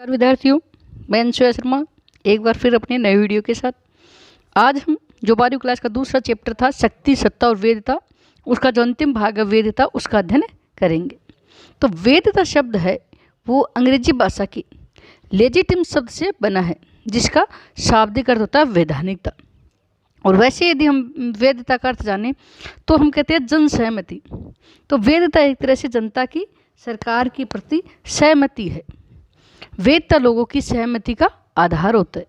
नमस्कार विद्यार्थियों, मैं अंशु शर्मा एक बार फिर अपने नए वीडियो के साथ। आज हम जो 12वीं क्लास का दूसरा चैप्टर था शक्ति, सत्ता और वेदता, उसका जो अंतिम भाग है वेदता, उसका अध्ययन करेंगे। तो वेदता शब्द है वो अंग्रेजी भाषा की लेजिटिम शब्द से बना है, जिसका शाब्दिक अर्थ होता है वैधानिकता। और वैसे यदि हम वेदता का अर्थ जाने तो हम कहते हैं जन सहमति। तो वेदता एक तरह से जनता की सरकार के प्रति सहमति है। वेदता लोगों की सहमति का आधार होता है।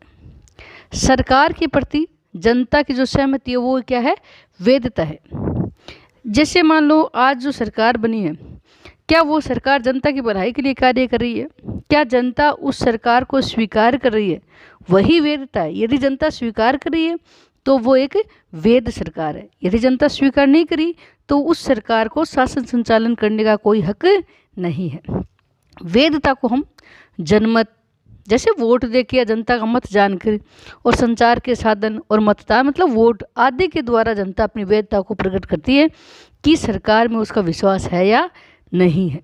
सरकार के प्रति जनता की जो सहमति है वो क्या है? वेदता है। जैसे मान लो आज जो सरकार बनी है, क्या वो सरकार जनता की भलाई के लिए कार्य कर रही है? क्या जनता उस सरकार को स्वीकार कर रही है? वही वेदता है। यदि जनता स्वीकार कर रही है तो वो एक वेद सरकार है। यदि जनता स्वीकार नहीं करी तो उस सरकार को शासन संचालन करने का कोई हक नहीं है। वेदता को हम जनमत, जैसे वोट देके या जनता का मत जानकर, और संचार के साधन और मतदान मतलब वोट आदि के द्वारा जनता अपनी वेदता को प्रकट करती है कि सरकार में उसका विश्वास है या नहीं है।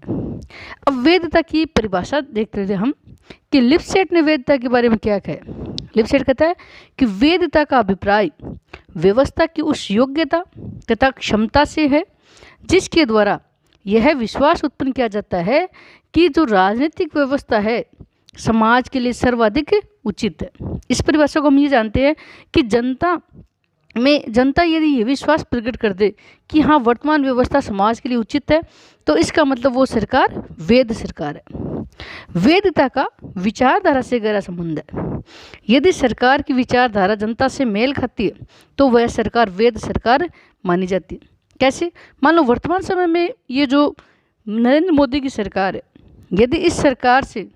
अब वेदता की परिभाषा देखते थे हम कि लिप्सेट ने वेदता के बारे में क्या कहा। लिप्सेट कहता है कि वेदता का अभिप्राय व्यवस्था की उस योग्यता तथा क्षमता से है जिसके द्वारा यह विश्वास उत्पन्न किया जाता है कि जो राजनीतिक व्यवस्था है समाज के लिए सर्वाधिक उचित है। इस परिभाषा को हम ये जानते हैं कि जनता यदि ये विश्वास प्रकट कर दे कि हाँ वर्तमान व्यवस्था समाज के लिए उचित है, तो इसका मतलब वो सरकार वेद सरकार है। वेदता का विचारधारा से गहरा संबंध है। यदि सरकार की विचारधारा जनता से मेल खाती है तो वह सरकार वेद सरकार मानी जाती है। कैसे? मान लो वर्तमान समय में ये जो नरेंद्र मोदी की सरकार है, यदि इस सरकार से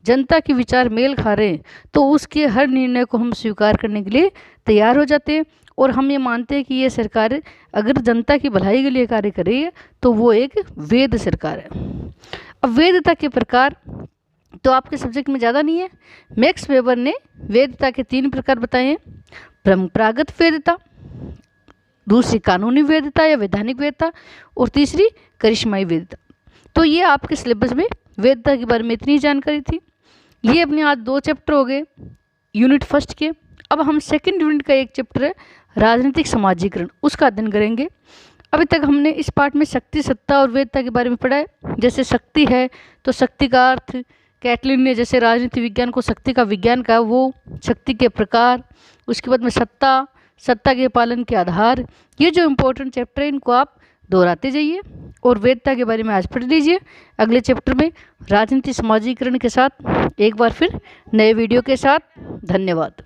जनता के विचार मेल खा रहे हैं तो उसके हर निर्णय को हम स्वीकार करने के लिए तैयार हो जाते हैं, और हम ये मानते हैं कि ये सरकार अगर जनता की भलाई के लिए कार्य कर रही है तो वो एक वेद सरकार है। अब वेदता के प्रकार तो आपके सब्जेक्ट में ज़्यादा नहीं है। मैक्स वेबर ने वेदता के 3 प्रकार बताए हैं। परंपरागत वेदता, दूसरी कानूनी वेदता या वैधानिक वेदता, और तीसरी करिश्माई वेदता। तो ये आपके सिलेबस में वेदता के बारे में इतनी जानकारी थी। ये अपने आज 2 चैप्टर हो गए यूनिट फर्स्ट के। अब हम सेकंड यूनिट का एक चैप्टर है राजनीतिक समाजीकरण, उसका अध्ययन करेंगे। अभी तक हमने इस पार्ट में शक्ति, सत्ता और वेदता के बारे में पढ़ा है। जैसे शक्ति है तो शक्ति का अर्थ कैटलिन ने जैसे राजनीति विज्ञान को शक्ति का विज्ञान कहा, वो शक्ति के प्रकार। उसके बाद में सत्ता के पालन के आधार। ये जो इम्पोर्टेंट चैप्टर है इनको आप दोहराते जाइए और वेदता के बारे में आज पढ़ लीजिए। अगले चैप्टर में राजनीति समाजीकरण के साथ एक बार फिर नए वीडियो के साथ। धन्यवाद।